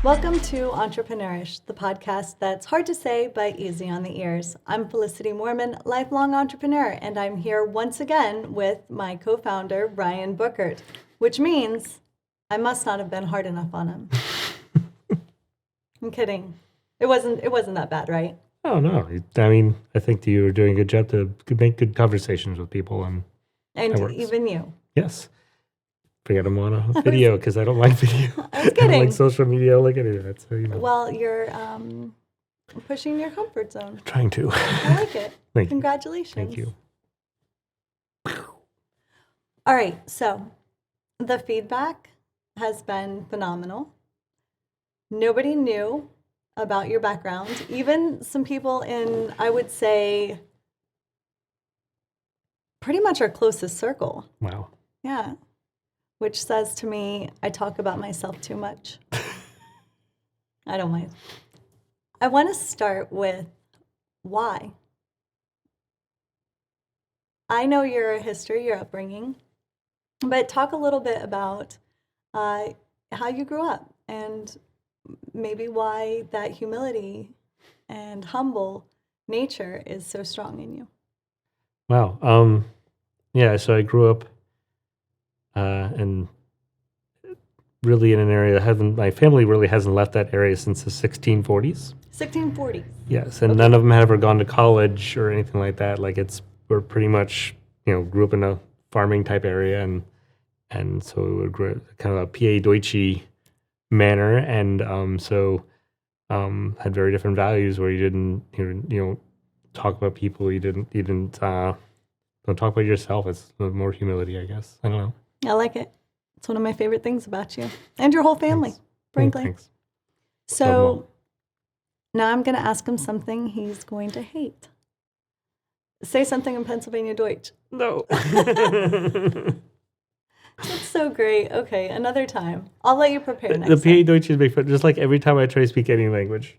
Welcome to EntrepreNourish, the podcast that's hard to say but easy on the ears. I'm Felicite Moorman, lifelong entrepreneur, and I'm here once again with my co-founder, Brian Buchert, which means I must not have been hard enough on him. I'm kidding. It wasn't that bad, right? Oh, no. I mean, I think you were doing a good job to make good conversations with people. And even you. Yes. Forget I'm on a video because I don't like video. I was kidding. I don't like social media. Look at it. So, Well, you're pushing your comfort zone. Trying to. I like it. Thank Congratulations. you. Thank you. All right. So the feedback has been phenomenal. Nobody knew about your background. Even some people in, I would say, pretty much our closest circle. Wow. Yeah. Which says to me, I talk about myself too much. I don't mind. I want to start with why. I know your history, your upbringing, but talk a little bit about how you grew up and maybe why that humility and humble nature is so strong in you. Wow. Yeah, so I grew up and really in an area that my family really hasn't left that area since the 1640s. 1640s. Yes, and None of them had ever gone to college or anything like that. We're pretty much, grew up in a farming type area, and so we grew kind of a PA Deutsche manner, and had very different values where you didn't, talk about people. You didn't don't talk about yourself. It's more humility, I guess. I don't know. I like it. It's one of my favorite things about you and your whole family, frankly. Thanks. So now I'm going to ask him something he's going to hate. Say something in Pennsylvania Deutsch. No. That's so great. Okay, another time. I'll let you prepare next The time. PA Deutsch is big fun. Just like every time I try to speak any language,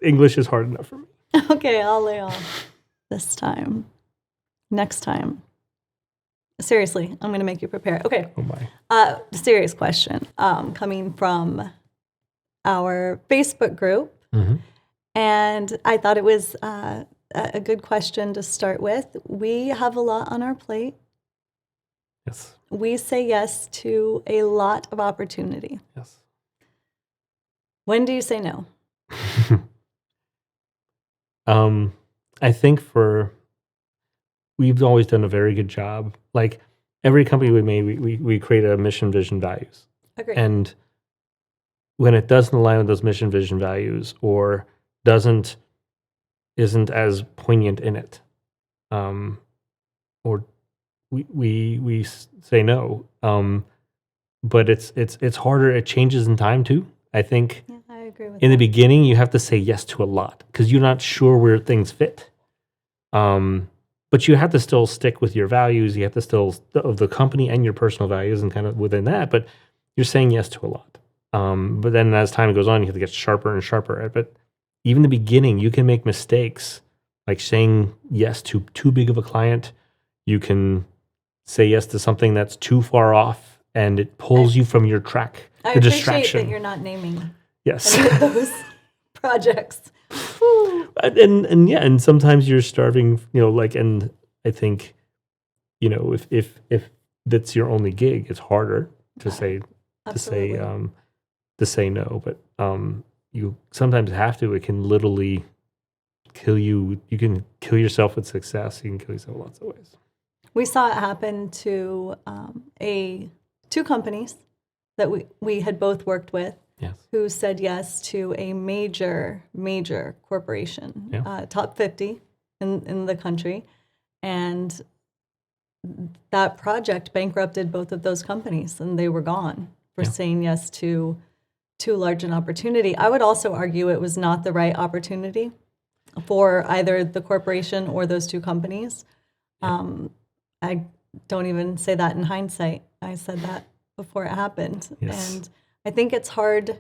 English is hard enough for me. Okay, I'll lay off this time. Next time. Seriously, I'm going to make you prepare. Okay. Oh my. Serious question coming from our Facebook group. Mm-hmm. And I thought it was a good question to start with. We have a lot on our plate. Yes. We say yes to a lot of opportunity. Yes. When do you say no? I think we've always done a very good job. Like every company we made, we create a mission, vision, values. Agreed. And when it doesn't align with those mission, vision, values, or isn't as poignant in it, or we say no. But it's harder. It changes in time too. I think. Yeah, I agree with in that. the beginning, you have to say yes to a lot because you're not sure where things fit. But you have to still stick with your values. You have to still of the company and your personal values and kind of within that. But you're saying yes to a lot. But then as time goes on, you have to get sharper and sharper. But even in the beginning, you can make mistakes, like saying yes to too big of a client. You can say yes to something that's too far off, and it pulls you from your track. I the appreciate distraction. that you're not naming Yes. any of those projects. Whew. And sometimes you're starving, and I think, if that's your only gig, it's harder to say Absolutely. to say no. But you sometimes have to. It can literally kill you. You can kill yourself with success. You can kill yourself lots of ways. We saw it happen to two companies that we had both worked with. Yes. Who said yes to a major corporation, Yeah. top 50 in the country. And that project bankrupted both of those companies, and they were gone for saying yes to too large an opportunity. I would also argue it was not the right opportunity for either the corporation or those two companies. I don't even say that in hindsight. I said that before it happened. Yes. And I think it's hard,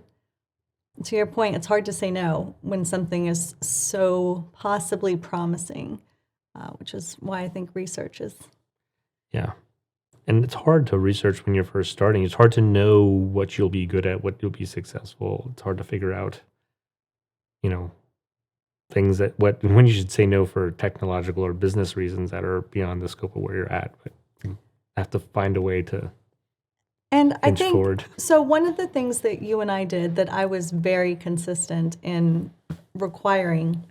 to your point, it's hard to say no when something is so possibly promising, which is why I think research is. Yeah. And it's hard to research when you're first starting. It's hard to know what you'll be good at, what you'll be successful. It's hard to figure out, things when you should say no for technological or business reasons that are beyond the scope of where you're at. But you have to find a way to And I inch think, forward. so one of the things that you and I did that I was very consistent in requiring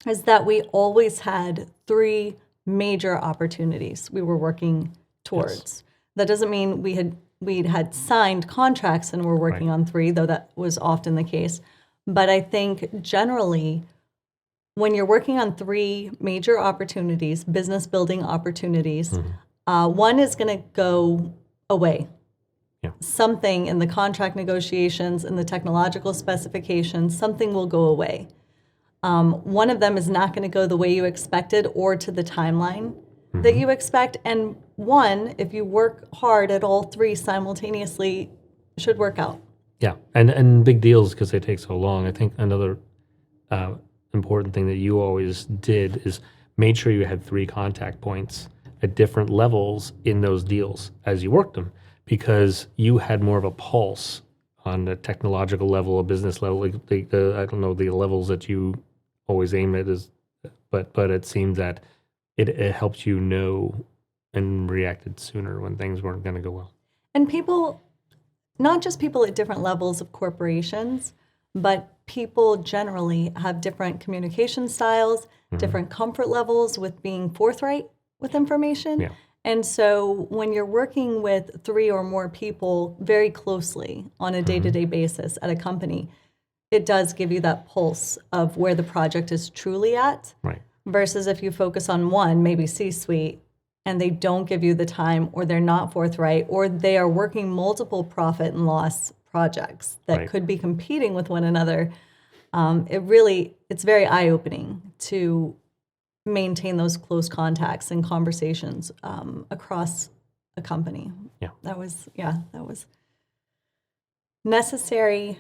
is that we always had 3 major opportunities we were working towards. That doesn't mean we'd had signed contracts and we're working on 3, though that was often the case. But I think generally, when you're working on 3 major opportunities, business building opportunities, one is going to go away. Yeah. Something in the contract negotiations, in the technological specifications, something will go away. One of them is not going to go the way you expected or to the timeline that you expect. And one, if you work hard at all 3 simultaneously, should work out. Yeah, and big deals because they take so long. I think another important thing that you always did is made sure you had 3 contact points at different levels in those deals as you worked them, because you had more of a pulse on the technological level, a business level. Like I don't know the levels that you always aim at, but it seems that it helps you know and reacted sooner when things weren't going to go well. And people, not just people at different levels of corporations, but people generally have different communication styles, different comfort levels with being forthright with information. Yeah. And so when you're working with 3 or more people very closely on a day-to-day basis at a company, it does give you that pulse of where the project is truly at. Right. Versus if you focus on one, maybe C-suite, and they don't give you the time, or they're not forthright, or they are working multiple profit and loss projects that could be competing with one another. It's very eye-opening to maintain those close contacts and conversations across a company. Yeah. That was necessary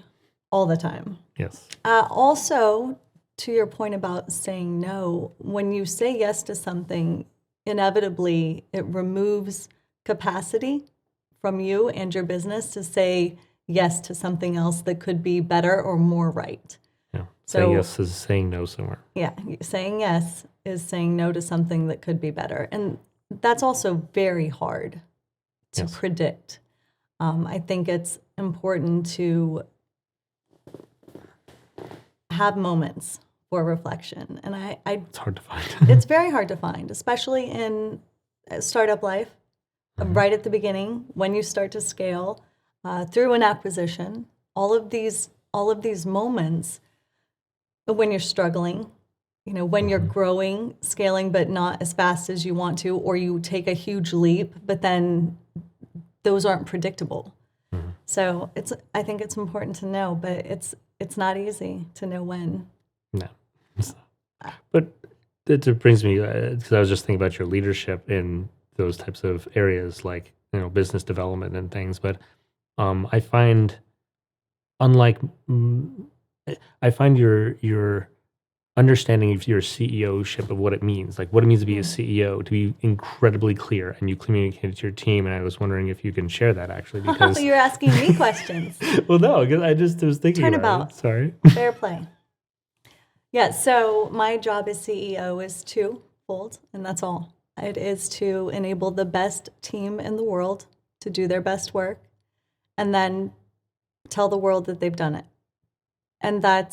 all the time. Yes. Also, to your point about saying no, when you say yes to something, inevitably it removes capacity from you and your business to say yes to something else that could be better or more right. Yeah. So, saying yes is saying no somewhere. Yeah, saying yes is saying no to something that could be better. And that's also very hard to predict. I think it's important to have moments for reflection. And It's hard to find. It's very hard to find, especially in startup life, right at the beginning, when you start to scale, through an acquisition, all of these moments when you're struggling, when you're growing, scaling, but not as fast as you want to, or you take a huge leap, but then those aren't predictable. So I think it's important to know, but it's not easy to know when. No. But it brings me, because I was just thinking about your leadership in those types of areas, like business development and things. But I find, your understanding of your CEO-ship of what it means, like what it means to be a CEO, to be incredibly clear, and you communicate it to your team. And I was wondering if you can share that actually, because you're asking me questions. Well, no, because I just was thinking about it. Sorry. Fair play. Yeah, so my job as CEO is twofold, and that's all. It is to enable the best team in the world to do their best work, and then tell the world that they've done it. And I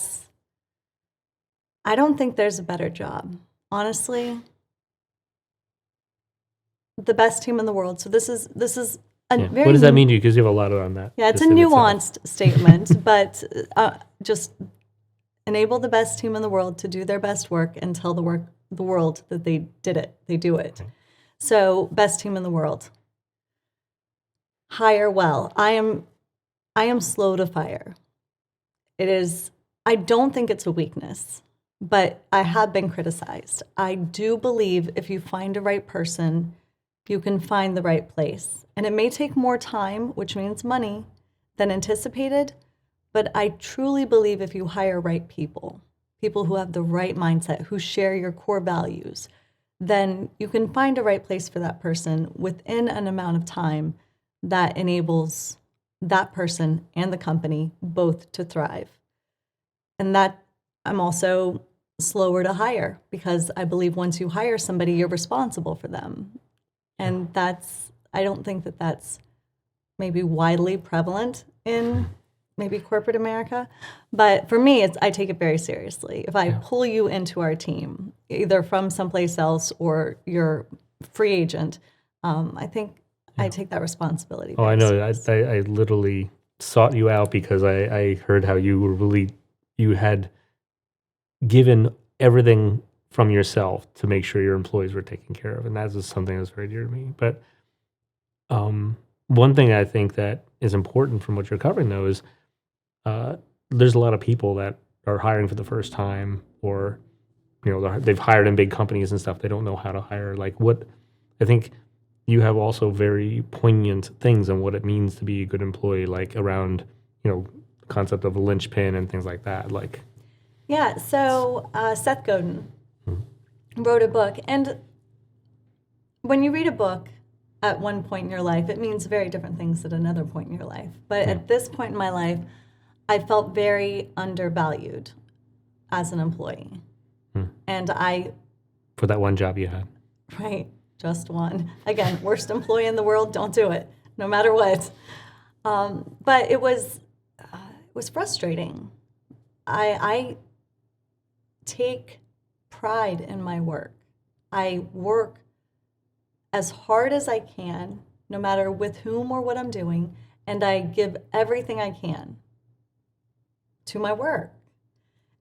don't think there's a better job. Honestly, the best team in the world. So this is very... What does that mean to you? Because you have a lot on that. Yeah, it's a nuanced statement, but just enable the best team in the world to do their best work and tell the world that they did it. They do it. Okay. So best team in the world. Hire well. I am slow to fire. It is. I don't think it's a weakness, but I have been criticized. I do believe if you find a right person, you can find the right place. And it may take more time, which means money, than anticipated. But I truly believe if you hire right people who have the right mindset, who share your core values, then you can find a right place for that person within an amount of time that enables that person and the company both to thrive. And that I'm also slower to hire, because I believe once you hire somebody, you're responsible for them. And I don't think that that's maybe widely prevalent in maybe corporate America. But for me, I take it very seriously. If I pull you into our team, either from someplace else or you're free agent, I think I take that responsibility Oh, I very know. seriously. I literally sought you out because I heard how you were you had given everything from yourself to make sure your employees were taken care of. And that is something that's very dear to me. But one thing I think that is important from what you're covering, though, is there's a lot of people that are hiring for the first time, or they've hired in big companies and stuff. They don't know how to hire. Like, what I think you have also very poignant things on what it means to be a good employee, like around the concept of a linchpin and things like that. Like, Yeah, so Seth Godin wrote a book. And when you read a book at one point in your life, it means very different things at another point in your life. But at this point in my life, I felt very undervalued as an employee. And for that one job you had. right, just one. Again, worst employee in the world, don't do it, no matter what. But it was frustrating. I take pride in my work. I work as hard as I can, no matter with whom or what I'm doing, and I give everything I can to my work.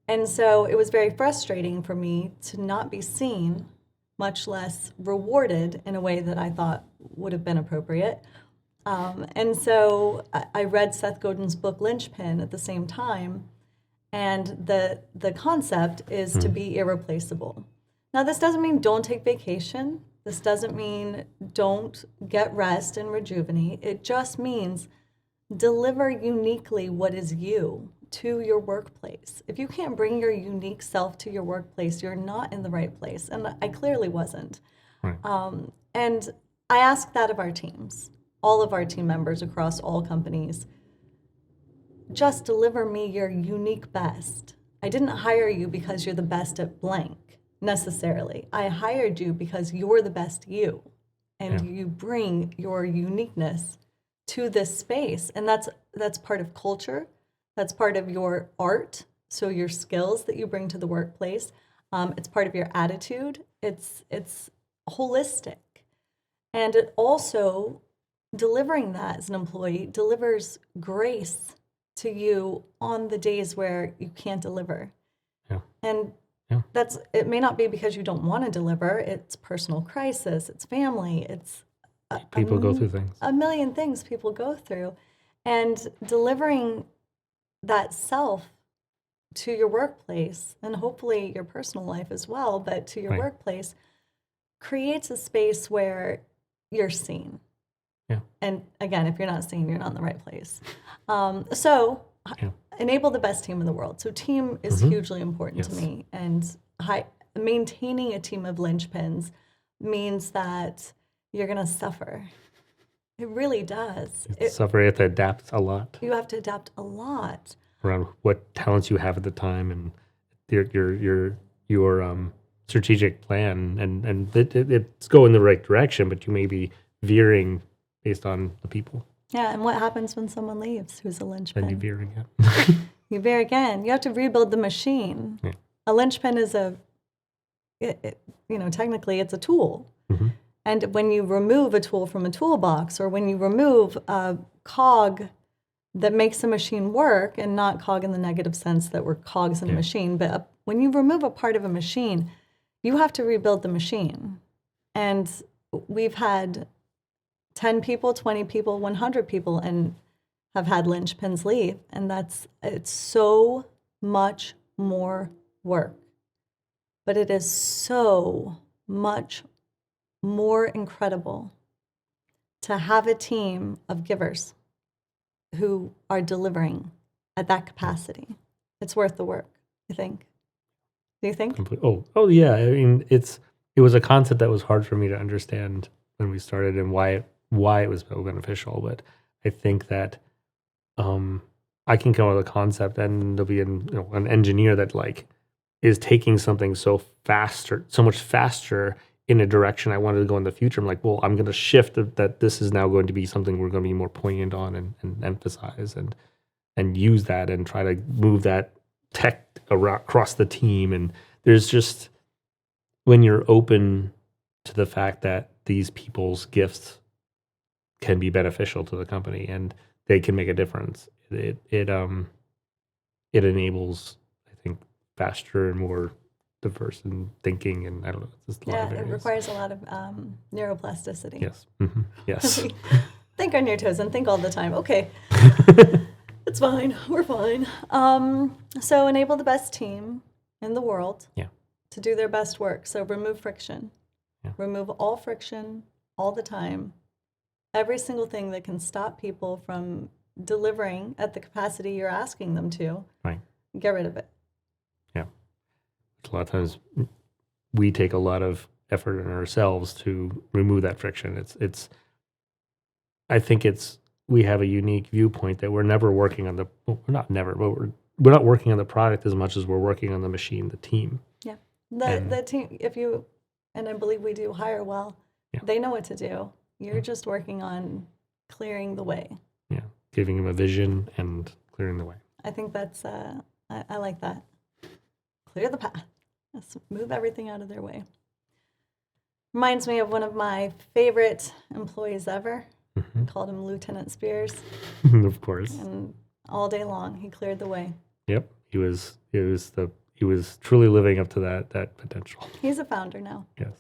And so it was very frustrating for me to not be seen, much less rewarded in a way that I thought would have been appropriate. And so I read Seth Godin's book, Linchpin, at the same time. And the concept is to be irreplaceable. Now, this doesn't mean don't take vacation. This doesn't mean don't get rest and rejuvenate. It just means deliver uniquely what is you to your workplace. If you can't bring your unique self to your workplace, you're not in the right place. And I clearly wasn't. Right. And I ask that of our teams, all of our team members across all companies. Just deliver me your unique best. I didn't hire you because you're the best at blank, necessarily. I hired you because you're the best you, and you bring your uniqueness to this space. And that's part of culture. That's part of your art, so your skills that you bring to the workplace. It's part of your attitude. It's holistic. And it also, delivering that as an employee, delivers grace to you on the days where you can't deliver. Yeah. And it may not be because you don't want to deliver. It's personal crisis, it's family, it's People go through things. a million things people go through. And delivering that self to your workplace, and hopefully your personal life as well, but to your workplace, creates a space where you're seen. Yeah. And again, if you're not seen, you're not in the right place. So enable the best team in the world. So team is hugely important to me. And maintaining a team of linchpins means that you're going to suffer. It really does. Suffer, you have to adapt a lot. You have to adapt a lot. Around what talents you have at the time and your strategic plan. And it's going the right direction, but you may be veering based on the people. Yeah, and what happens when someone leaves who's a linchpin? Then you veer again. You veer again. You have to rebuild the machine. Yeah. A linchpin is technically it's a tool. Mm-hmm. And when you remove a tool from a toolbox, or when you remove a cog that makes a machine work, and not cog in the negative sense that we're cogs in a machine, but when you remove a part of a machine, you have to rebuild the machine. And we've had 10 people, 20 people, 100 people, and have had linchpins leave. And it's so much more work. But it is so much more incredible to have a team of givers who are delivering at that capacity. It's worth the work, I think. Do you think? Oh yeah. I mean, it's it was a concept that was hard for me to understand when we started and why it was so beneficial. But I think that I can come up with a concept and there'll be an engineer that like is taking something so much faster in a direction I wanted to go in the future. I'm like, well, I'm going to shift that this is now going to be something we're going to be more poignant on and emphasize and use that and try to move that tech across the team. And there's just, when you're open to the fact that these people's gifts can be beneficial to the company and they can make a difference, it enables, I think, faster and more diverse in thinking, and I don't know, it's just a lot of areas. It requires a lot of neuroplasticity. Yes. Mm-hmm. Yes. Think on your toes and think all the time. Okay, it's fine. We're fine. So enable the best team in the world to do their best work. So remove friction. Yeah. Remove all friction all the time. Every single thing that can stop people from delivering at the capacity you're asking them to. Right. Get rid of it. Yeah. A lot of times we take a lot of effort in ourselves to remove that friction. I think we have a unique viewpoint that we're never working on we're not working on the product as much as we're working on the machine, the team. Yeah. The team, and I believe we do hire well, they know what to do. You're just working on clearing the way. Yeah. Giving them a vision and clearing the way. I think that's, I like that. Clear the path. Let's move everything out of their way. Reminds me of one of my favorite employees ever. Mm-hmm. I called him Lieutenant Spears. Of course. And all day long, he cleared the way. Yep. He was truly living up to that potential. He's a founder now. Yes.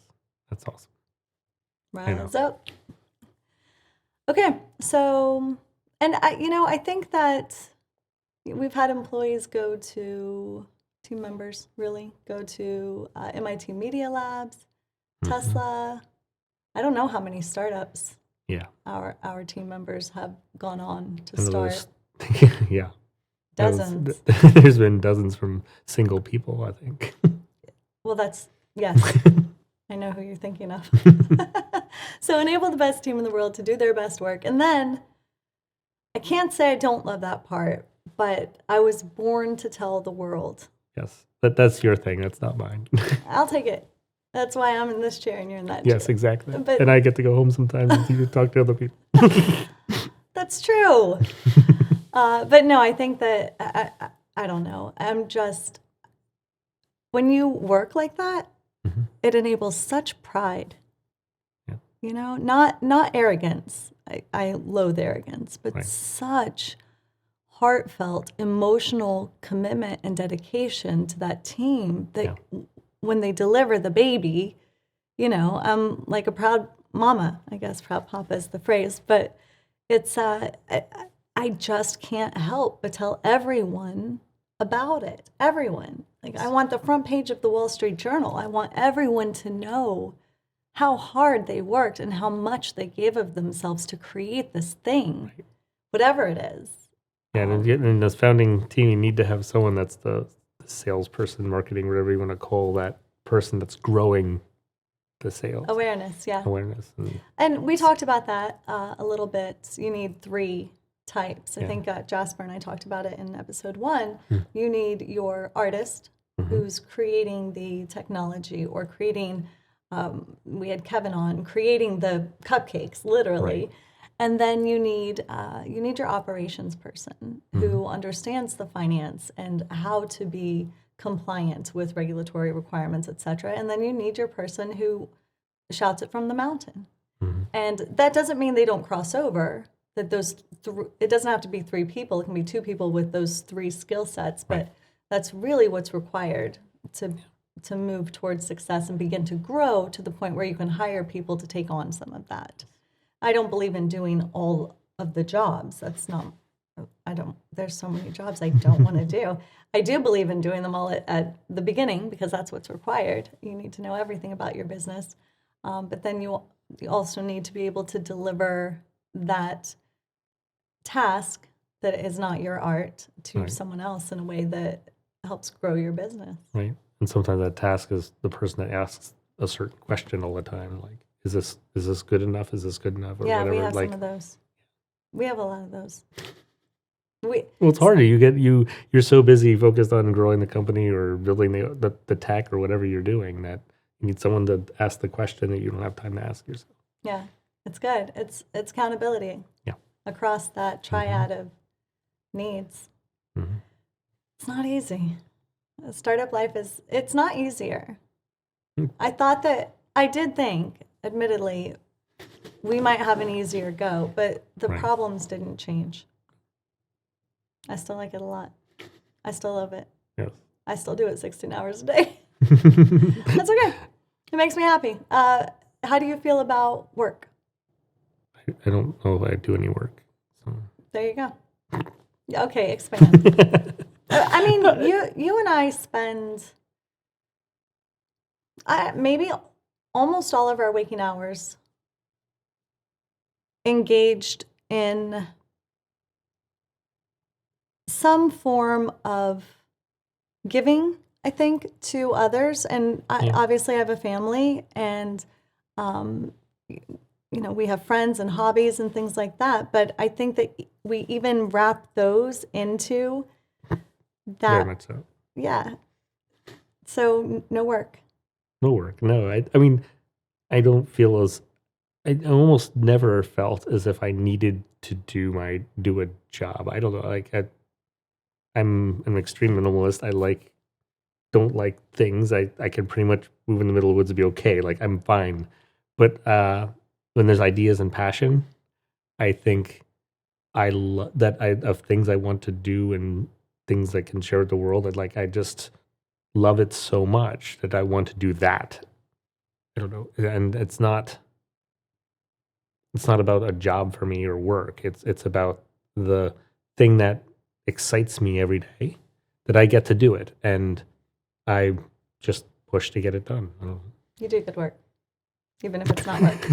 That's awesome. Rise up. Okay. So, and I think that we've had employees go to, team members really, go to MIT Media Labs, Tesla. I don't know how many startups our team members have gone on to start. Yeah. Dozens. There's been dozens from single people, I think. Well, yes. I know who you're thinking of. So enable the best team in the world to do their best work. And then, I can't say I don't love that part, but I was born to tell the world. Yes, that's your thing. That's not mine. I'll take it. That's why I'm in this chair and you're in that chair. Yes, exactly. And I get to go home sometimes and you talk to other people. That's true. But no, I think that, I don't know. I'm just, when you work like that, it enables such pride. Yeah. Not arrogance. I loathe arrogance, but such heartfelt, emotional commitment and dedication to that team that when they deliver the baby, I'm like a proud mama, I guess. Proud papa is the phrase, but it's I just can't help but tell everyone about it. Everyone. Like, I want the front page of the Wall Street Journal. I want everyone to know how hard they worked and how much they gave of themselves to create this thing, whatever it is. Yeah, and in this founding team, you need to have someone that's the salesperson, marketing, whatever you want to call that person that's growing the sales. Awareness, yeah. Awareness. And we talked about that a little bit. You need 3 types. I think Jasper and I talked about it in episode 1. You need your artist who's creating the technology or creating, we had Kevin on, creating the cupcakes, literally. Right. And then you need your operations person who understands the finance and how to be compliant with regulatory requirements, et cetera. And then you need your person who shouts it from the mountain. And that doesn't mean they don't cross over. That it doesn't have to be 3 people. It can be 2 people with those 3 skill sets. But that's really what's required to move towards success and begin to grow to the point where you can hire people to take on some of that. I don't believe in doing all of the jobs. There's so many jobs I don't want to do. I do believe in doing them all at the beginning because that's what's required. You need to know everything about your business. But then you also need to be able to deliver that task that is not your art to someone else in a way that helps grow your business. Right. And sometimes that task is the person that asks a certain question all the time, like, is this good enough? Is this good enough? Or Yeah, whatever. we have Like, some of those. We have a lot of those. well, it's harder. You're so busy focused on growing the company or building the tech or whatever you're doing that you need someone to ask the question that you don't have time to ask yourself. Yeah, it's good. It's accountability. Yeah. Across that triad of needs. Mm-hmm. It's not easy. Startup life it's not easier. Mm. I did think, admittedly, we might have an easier go, but the Right. problems didn't change. I still like it a lot. I still love it. Yes. I still do it 16 hours a day. That's okay. It makes me happy. How do you feel about work? I don't know if I do any work. So. There you go. Okay, expand. I mean, you and I spend maybe almost all of our waking hours engaged in some form of giving, I think, to others. And obviously I have a family, and we have friends and hobbies and things like that. But I think that we even wrap those into that. Very much so. Yeah. So no work. No work. No, I mean, I don't feel as I almost never felt as if I needed to do a job. I don't know. Like I'm an extreme minimalist. Don't like things. I can pretty much move in the middle of the woods and be okay. Like I'm fine. But when there's ideas and passion, I think of things I want to do and things I can share with the world. I just love it so much that I want to do that. I don't know. And it's not about a job for me or work. It's about the thing that excites me every day, that I get to do it, and I just push to get it done. I don't know. You do good work, even if it's not work.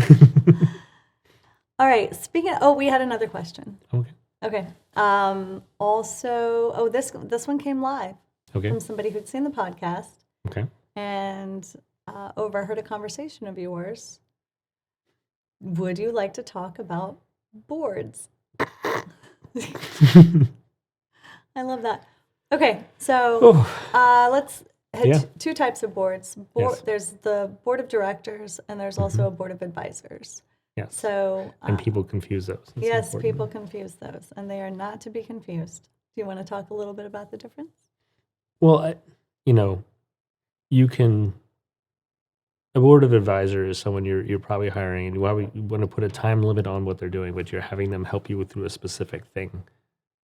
All right. We had another question. Okay. Also, this one came live from somebody who'd seen the podcast. Okay. And overheard a conversation of yours. Would you like to talk about boards? I love that. Okay, so let's hit two types of boards. Yes. There's the board of directors, and there's also a board of advisors. Yes. So and people confuse those. That's yes, important. people confuse those, and they are not to be confused. Do you want to talk a little bit about the difference? Well, you can. A board of advisors is someone you're probably hiring, and you want to put a time limit on what they're doing, but you're having them help you through a specific thing,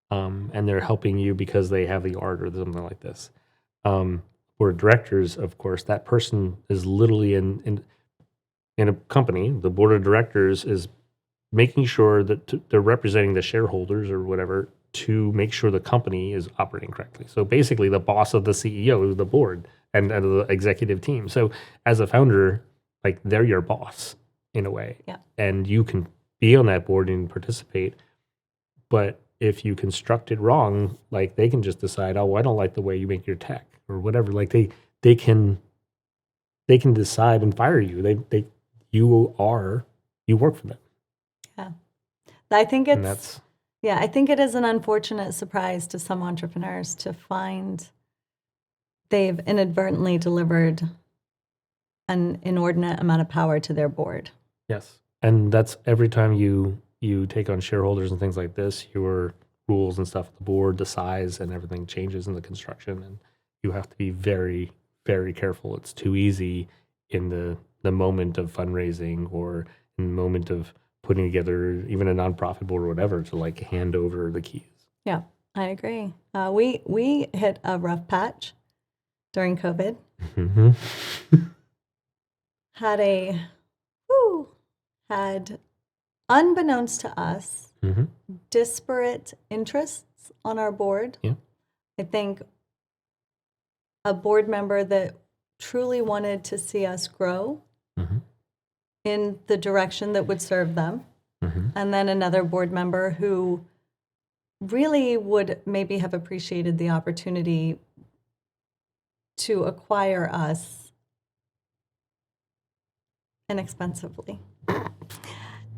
and they're helping you because they have the art or something like this. Board of directors, of course, that person is literally in a company. The board of directors is making sure that they're representing the shareholders or whatever to make sure the company is operating correctly. So basically, the boss of the CEO is the board and the executive team. So as a founder, like they're your boss in a way. Yeah. And you can be on that board and participate. But if you construct it wrong, like they can just decide, oh, I don't like the way you make your tech or whatever. Like they can decide and fire you. You work for them. Yeah. I think I think it is an unfortunate surprise to some entrepreneurs to find they've inadvertently delivered an inordinate amount of power to their board. Yes. And that's every time you take on shareholders and things like this, your rules and stuff, the board, the size and everything changes in the construction, and you have to be very, very careful. It's too easy in the moment of fundraising or in the moment of putting together even a nonprofit board or whatever to like hand over the keys. Yeah, I agree. We hit a rough patch during COVID. Mm-hmm. Had unbeknownst to us, Mm-hmm. disparate interests on our board. Yeah. I think a board member that truly wanted to see us grow Mm-hmm. in the direction that would serve them. Mm-hmm. And then another board member who really would maybe have appreciated the opportunity to acquire us inexpensively.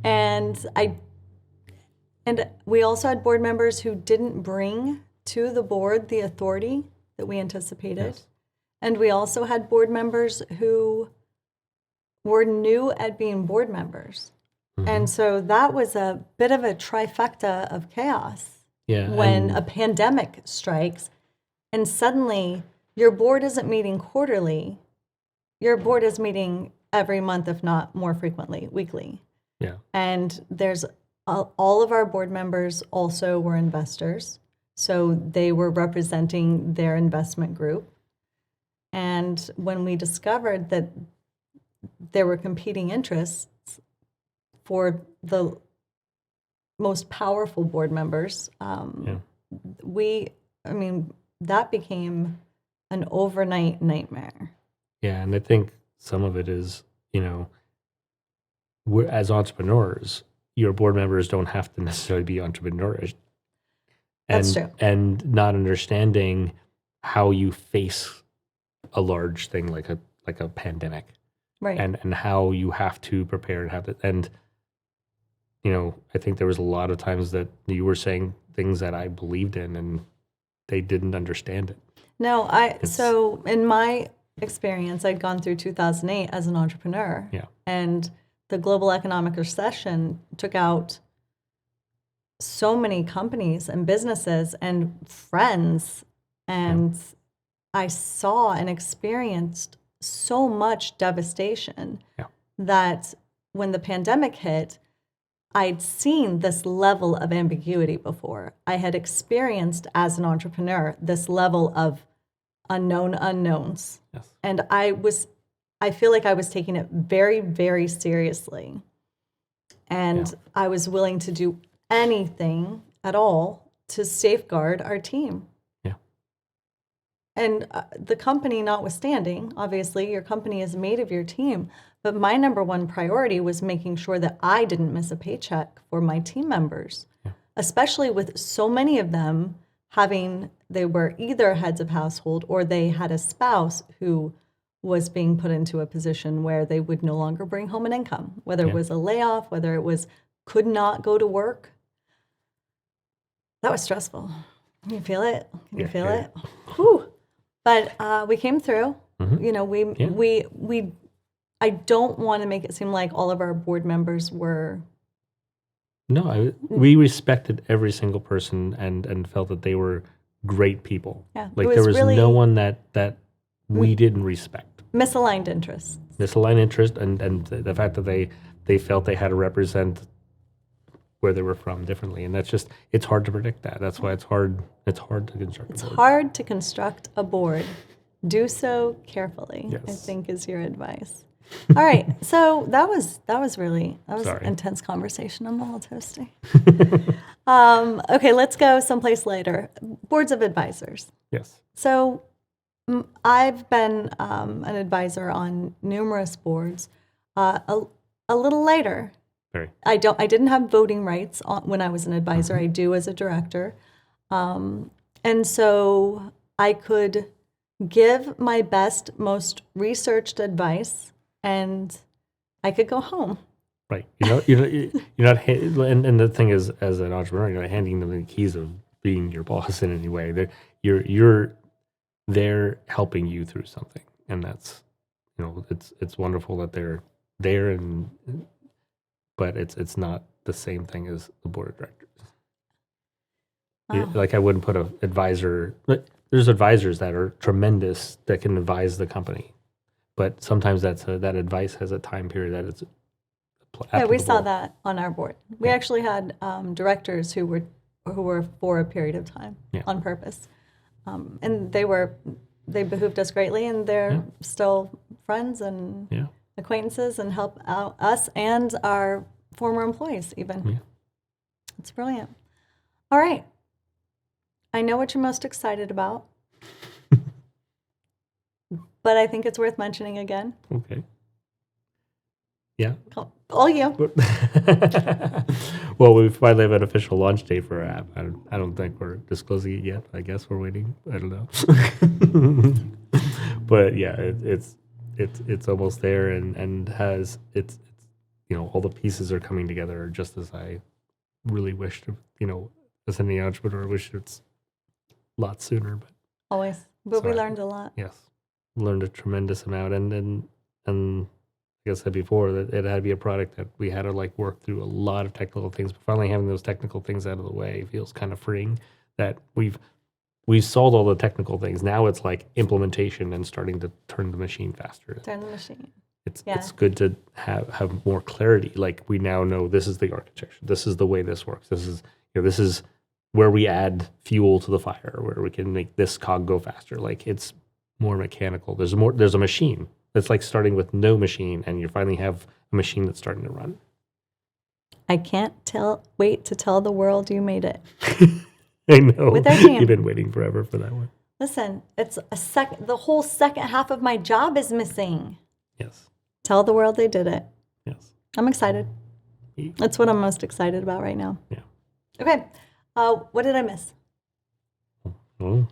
And we also had board members who didn't bring to the board the authority that we anticipated. Yes. And we also had board members who were new at being board members. And so that was a bit of a trifecta of chaos when a pandemic strikes and suddenly your board isn't meeting quarterly. Your board is meeting every month, if not more frequently, weekly. Yeah. And there's all of our board members also were investors. So they were representing their investment group. And when we discovered that there were competing interests for the most powerful board members, that became an overnight nightmare. Yeah, and I think some of it is, as entrepreneurs, your board members don't have to necessarily be entrepreneurish. That's true. And not understanding how you face a large thing like a pandemic, Right. and how you have to prepare and I think there was a lot of times that you were saying things that I believed in and they didn't understand it. No, so in my experience, I'd gone through 2008 as an entrepreneur. Yeah. And the global economic recession took out so many companies and businesses and friends. And I saw and experienced so much devastation that when the pandemic hit, I'd seen this level of ambiguity before. I had experienced as an entrepreneur this level of unknown unknowns. Yes. And I feel like I was taking it very, very seriously. And I was willing to do anything at all to safeguard our team. Yeah. And the company notwithstanding, obviously, your company is made of your team. But my number one priority was making sure that I didn't miss a paycheck for my team members, especially with so many of them they were either heads of household or they had a spouse who was being put into a position where they would no longer bring home an income, whether it was a layoff, whether it was could not go to work. That was stressful. Can you feel it? Can you feel it? Whew. But we came through. I don't want to make it seem like all of our board members were. No, we respected every single person and felt that they were great people. Yeah, like there was really no one that we didn't respect. Misaligned interests. Misaligned interest and the fact that they felt they had to represent where they were from differently, and it's hard to predict that. That's why it's hard to construct. It's hard to construct a board. Do so carefully. Yes. I think is your advice. All right, so that was an intense conversation. I'm a little toasty. Okay, let's go someplace later. Boards of advisors. Yes. So I've been an advisor on numerous boards. A little later. Very. I didn't have voting rights when I was an advisor. I do as a director, and so I could give my best, most researched advice. And I could go home. Right. You're not, and the thing is, as an entrepreneur, you're not handing them the keys of being your boss in any way. They're helping you through something, and that's, it's wonderful that they're there, but it's not the same thing as the board of directors. Wow. Like I wouldn't put an advisor. There's advisors that are tremendous that can advise the company. But sometimes that advice has a time period that it's applicable. Yeah, we saw that on our board. We actually had directors who were for a period of time on purpose, and they behooved us greatly, and they're still friends and acquaintances, and help out us and our former employees even. Yeah. It's brilliant. All right, I know what you're most excited about. But I think it's worth mentioning again. Okay. Yeah. All you. Well, we finally have an official launch date for our app. I don't think we're disclosing it yet. I guess we're waiting. I don't know. But yeah, it's almost there and has it's all the pieces are coming together just as I really wished, as any entrepreneur, wish it's a lot sooner. But Always. But we So I- learned a lot. yes, learned a tremendous amount, and like I said before, that it had to be a product that we had to like work through a lot of technical things. But finally having those technical things out of the way feels kind of freeing. That we've solved all the technical things. Now it's like implementation and starting to turn the machine faster. Turn the machine. It's Yeah. it's good to have more clarity. Like we now know this is the architecture. This is the way this works. This is this is where we add fuel to the fire, where we can make this cog go faster. Like it's more mechanical. There's a machine. It's like starting with no machine, and you finally have a machine that's starting to run. I can't wait to tell the world you made it. I know. With our team. You've been waiting forever for that one. Listen, it's the whole second half of my job is missing. Yes. Tell the world they did it. Yes. I'm excited. That's what I'm most excited about right now. Yeah. Okay. What did I miss? Oh,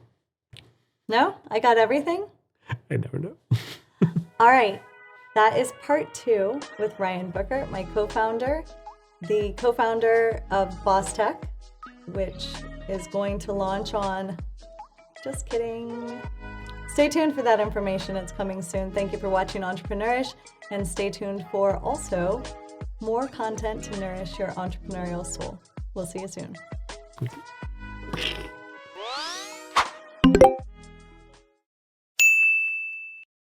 No? I got everything? I never know. All right. That is part 2 with Ryan Buchert, my co-founder, the co-founder of Boss Tech, which is going to launch on, just kidding. Stay tuned for that information. It's coming soon. Thank you for watching EntrepreNourish, and stay tuned for also more content to nourish your entrepreneurial soul. We'll see you soon. Okay.